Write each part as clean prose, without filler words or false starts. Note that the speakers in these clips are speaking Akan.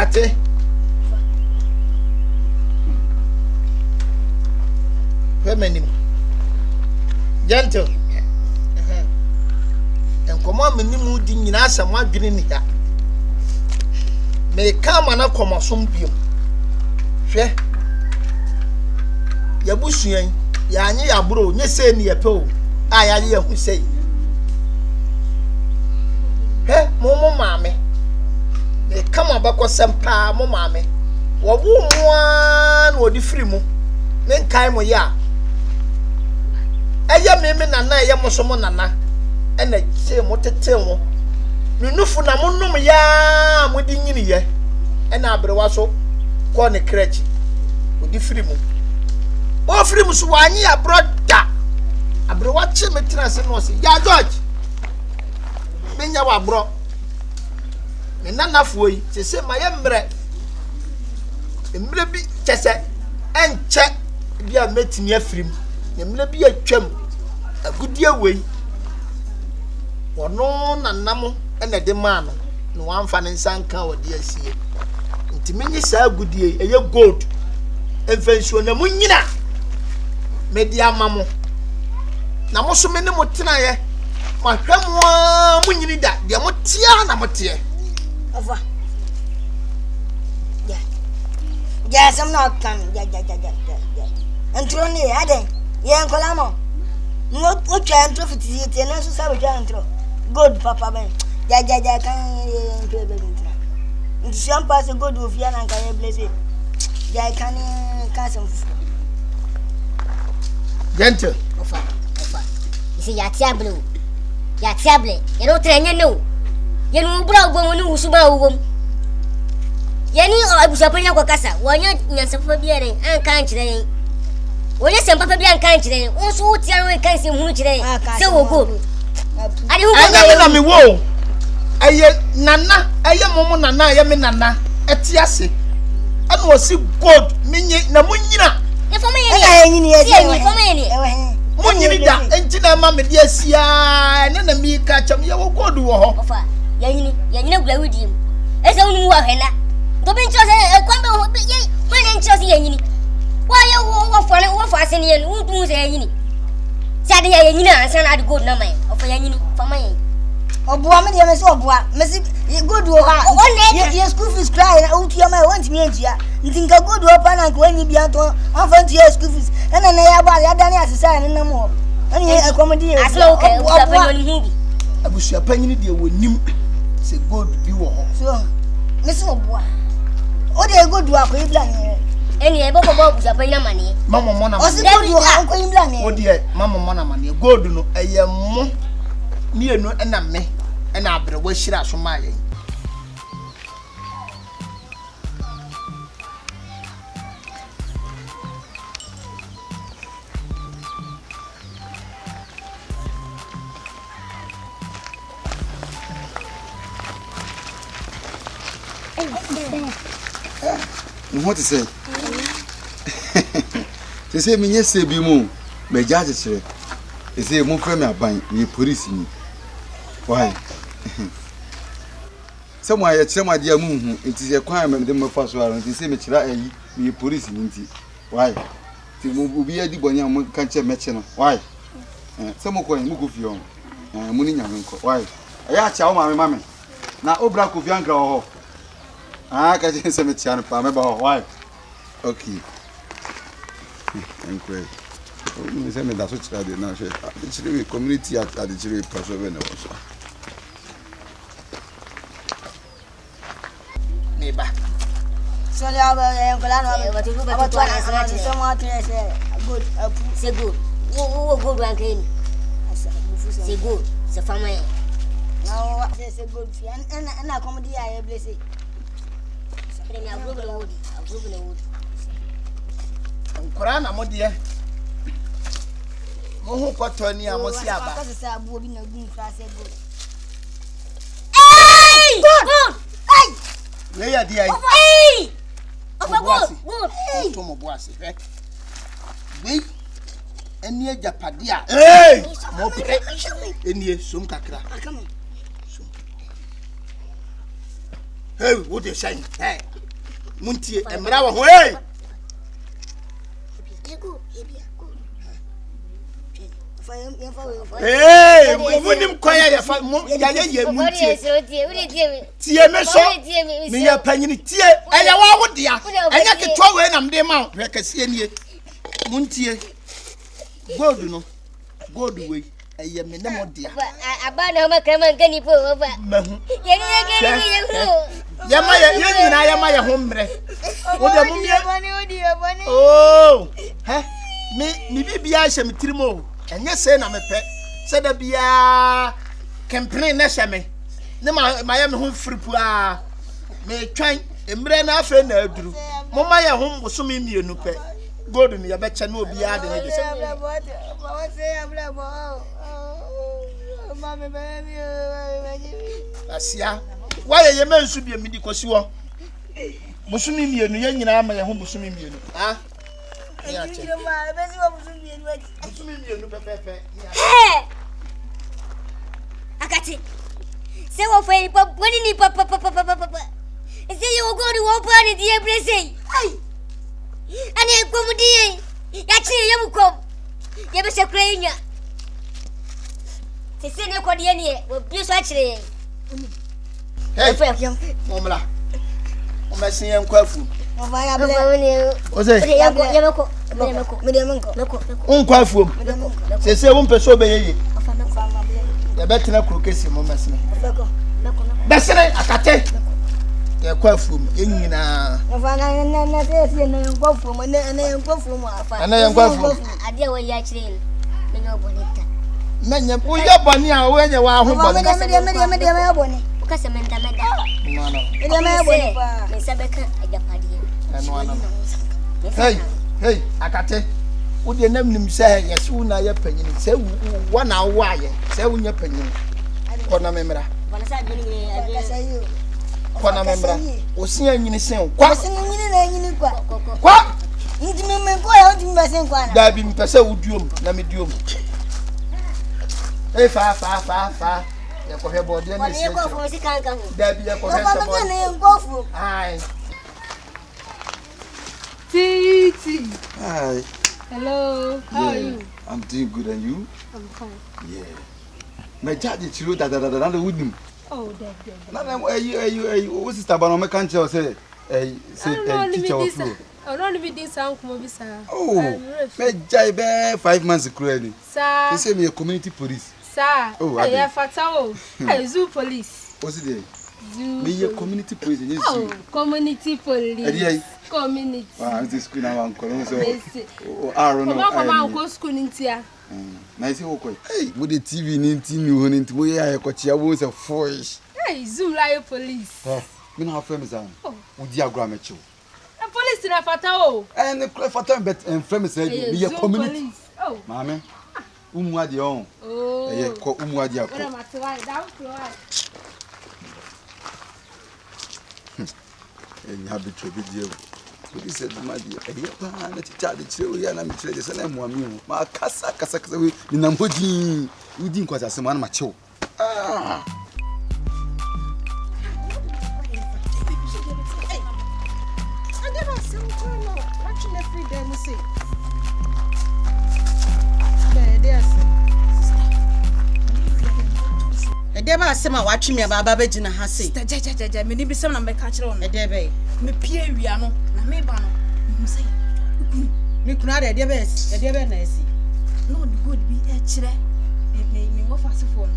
Akate. Feminine. Gentle. And come on, minimu di nyina some adwene ni ha. Me kama na komasom biom. Hwe. Ya busuan, ya anye ya bro, nye se ni yepe o. A ya ye hu sei. He, mo maame. Me kama bakosem pa mo maame. Wo bu moa na odi firi mu. Me nkai mo ya. Eye me nana eye mo so mo nana. Ena che mo tete wo. Nunufu na mo num ya mo di nyini ye. Ena abrewa so ko ne krechi. Odi firi mu. O firi mu so wanyi ya broda. Abrewa che me trase no se. Ya George. Benya wa bro. Me nana fuoi se ma ye mbre. Emre bi chese enche bia metimi afirim. Emre bi atwam. Agudie wei. Wono nanam ene de ma no. No wamfa ne nsanka wode asie. Ntimi nyi sa agudie eye gold. Emfensuo na munyina. Media mamo. Na mo so me ne motena ye. Ma hwemo munyini da. De mo tia na mo tie. Over. Yeah. Yes, I'm not coming. Yeah. And Tony, I didn't. Yeah, Colamo. What trying to fit it and also savage. Good, Papa Ben. Yeah, can't do it. It's some pass a good with Yan and can bless it. Yeah, can't some. Gentle. Ofa. You see, you're tableau. You're tablet. You don't train, you know. You know, bro, woman who's about woman. Yani abusapanya kwa kasa wanya nyansafa biare an kan kire wanya sempa bia an kan kire unso utia we kan se hunu kire se wo go ade hu anga na me wo aye nana aye momo nana aye me nana eti ase ana wasi gold menye na munyina ye fama ye I nyini ye ye fama ye munyini da enti na ma me de asia na mi ka cham ye wo gold wo ho ofa ya nyini gura wudi ese unu wa hena to bin chose kwambe ho ye kwene chose ye nyini wa ye wo fa ase ne ye untu se ye nyini sade ye nyini ansa na ade gold na mai ofa ya nyini fama ye Obuwa me de me so obuwa me si gold wo ha ye school fees cry na untu ya mai want me entia ntinka gold wo pa na ko anyi bia to anfa ntia school fees na ya ba ya dani asesa ne nam ho ani accommodate aslo ke obuwa ni hu bi abusua panyini de wonim se gold bi wo ho so me so obuwa o de gold wa ko ibla ni eni e boko bobu zapanya mani mama mo na o si gold wa ko ibla ni o de mama mo na mani gold no eye mo mienu na me na abre wa hira so ma yen What is it? They say me yes be mo me judge sire. They say mo frame aban me police ni. Why? Someone ya chema dia mu hu enti se kwan me dem fa so aron enti se me kira ayi me police ni enti. Why? Ti mo bi adi bonya mo kan che meche no. Why? Se mo kwan mo go fi on. Mo ni nyame nko. Why? Aya cha o mame na obra ko fi ankra ho. Ah, ka je se me tia no pa me ba ho. Why? Okay. Thank you. Me say me da so chira de na she. The chiri community at the chiri person we na so. Neba. So le aba ngola no aba Twan ase so mo atre se good c'est good wo good wan kai ni c'est good c'est fama ye na se good fi na Akomm dia ye blessé premier groupe le wood nkora na mo de mo hu kwato ni a mo si aba ka se abu obi na gun fra se good hey good hey we ya dia hey ofa good hey to mo bo ase he we eni ajapade a hey mo pre eni som kakra Akomm hey what they saying hey Muntie, emra wo ho hey. Hey, munim kwaya ya fa ya muntie. Tie me so. Me ya panyini tie. Eya wa wo dia. Enya ketwa we na mde ma. Hwe kase nie. Muntie. Gold no. Gold we. Eya me ne mo dia. Aba na ma kama ngani po baba. Mahu. Yeni yeni. Yama ya nyina yama ya homre. Wo de mumie. Odi. Oh. He? Me bibia hyem tirimo. Enye se na mepe. Se da bia campaign na hyeme. Ne ma ya me ho fripu a. Me twan emre na afa na aduru. Mo ma ya ho bosomi mienu pe. Gold ni ya be che na obi a de ne de. Asia. Why ye men su bia midi kosi wo. Bosomi mienu ye nyina ma ya ho bosomi mienu. Ah. Ya che. Akate. Se wo foi pop, wani ni pop. Se you go to one party the every say. Ai. Ani ko mudi. Ya chi ye mu kom. Ye be se kranya. Se ne ko de ne, wo bi so a kire. Hey. Momla. O mesin en kwafu. Ose. Unkwafu. Se wo mpeso be yeye. Ya betina krokesi mo mesene. Besene akate. Ya kwafu ye nyina. Na se na nkwafu mo na nkwafu mo afa. Ana ya nkwafu. Ade wo ya kire. Me no bonita. Nanya wo ya boni a wo nya wa ho boni. Me boni. Ukase menda. No. Me boni pa. Me sabeka ajapadi. Hey, akate. Wo de nam nim se yes wo na ya panyini. Se wo na wo aye. Se wo nya panyini. Ko na memra. Wala sa dwoni ni. Ko na memra. O sia nyini sen. Kwa. Sin nyini na nyini kwa. Kwa. Ndi me ko ya ndi me sen kwa na. Da bi mpese wo duom na me duom. Hey fa. Ya ko he body na se. Wani ko fo si kan kan. Da bi ya ko he se body. Na nkwafu. Ai. Titi. Hi. Hello. How are you? I'm doing good, and you? I'm fine. Yeah. My daddy chiro da na with him. Oh, that. Na you what sister ba no me kan tell say teacher of flow. I don't be this uncle bisa. Oh. Me jai be 5 months cruelly. Sir. They say me a community police. Sir. Oh, I have fatao. Hey, zoo police. What's it? Zoo. Me a community police, yes. Oh, community police. Community. Wow, this school now uncle so. Oh, Aaron. come on, go school intia. Na say okoi. Hey, with the TV ni ntimi ho ni ntimo ya ekochia wo say foish. Hey, zoom like police. Me na friend me say. Udi agro amechi. The police na fatao. And the fatao bet and friend say me a community. Oh. Mama. Umuadi on. Oh. Eh ko umuadi akọ. What am I trying? Down to And have to be deal. But he said, my dear, I teacher the children and I'm sure there's an M1. My casa, we Namboji, you didn't quite as a man macho. Ah, I never saw you watching every day, we see. Edeba asema watwe me baba begina ha sei. Jaja, me ni bi sem na me ka kire won. Edebe. Me pie awia no, na me ba no. Me say, Me kuna de edebe na esi. no the good bi e kire. Me wo fa sefo no.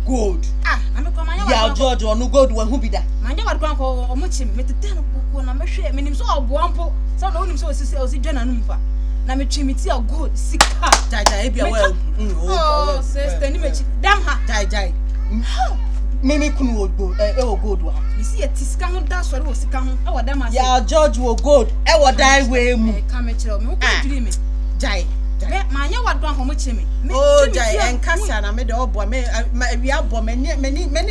Gold. Ah, na me ko manya Ya George onu gold wa hu bi da. Manya wa kwan ko o mo chim, me tete no boko na me hwe, me nim so obo ampo. So na onim so osi dwana no mfa. Na me twi me ti a gold sika. Jaja e bia well. Oh, sister ni me chi. Dam ha. Jaja. Me kunu o gold wa. Me see a tiska ho da sori o sika ho. E wo dam ase. Ya George wo gold. E wo dai we mu. Ka me kire o me wo diri me. Jai. Manya wa dwan ko mo chimi. Oh jai enkasa na me de obo me wi abo me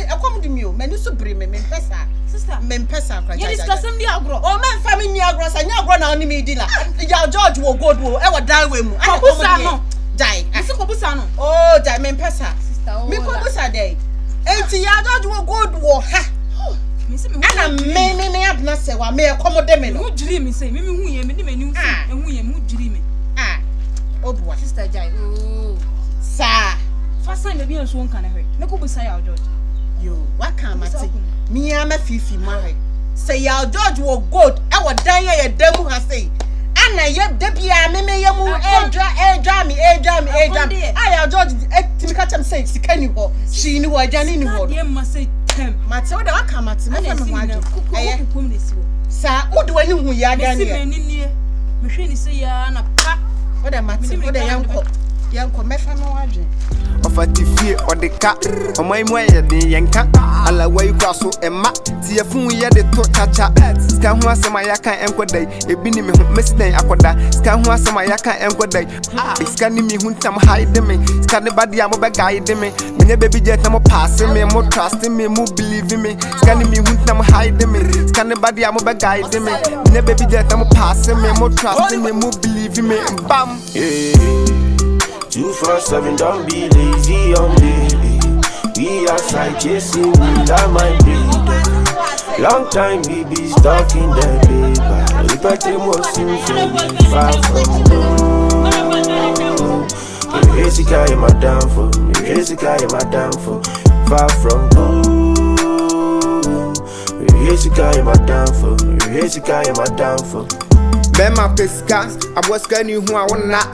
akom di mi o me ni so bere me pesa. Sister, Me pesa kra you discuss them the agro. O me fa me ni agro sa ni agro na oni me di la. Ya George wo gold wo e wo dai we mu. Kobusa no. Jai. Isi kobusa no. Oh jai me pesa. Sister, oh. Me kobusa dey. Enti ya George wo gold wo ha. Ana me adna se wa me accommodate me no. Who dream me say me who ye me ni me ni who ye mu dream me. Obua Sister Jai. Oh. Sir. First time maybe on so one can hwe. Me ko busa ya George. Yo, what can I say? Me am a fifi marry. Say ya George wo good. I wa dan ye demu ha say. Ana ye debia me ye mu edra me. Aya George timi ka chem say sika ni ho. She ni ho ajani ni ho. Dey ma say tem. Mate wo da wa ka mate me fa me ho aju. Eye kukum ne siwo. Sa wo de wani hu ya dan Me ye. si me ni nie. Me hwe ni say ya na pa. Wo da mate wo da yanko me fa me ho aju. Ofatifie odeka omaimwa ye de yenka ala wai kwaso emma ti yefun ye de to chacha ska ho asema yaka enkodai ebi ni me ho mesiden akoda ska ho asema yaka enkodai ska ni mi hu ntam hide me ska ne bade am be guide me menye baby jet am pass me mo trust me mo believe me ska ni mi hu ntam hide me ska ne bade am be guide me menye baby jet am pass me mo trust me mo believe me bam 247, don't be lazy on me. We outside chasing without my baby. Long time we be stuck in the paper. We better more since we far from home. Jessica, you're my downfall. Jessica, you're my downfall. Far from home. Jessica, you're my downfall. Jessica, you're my downfall. Bema pesca, I was going who I want not.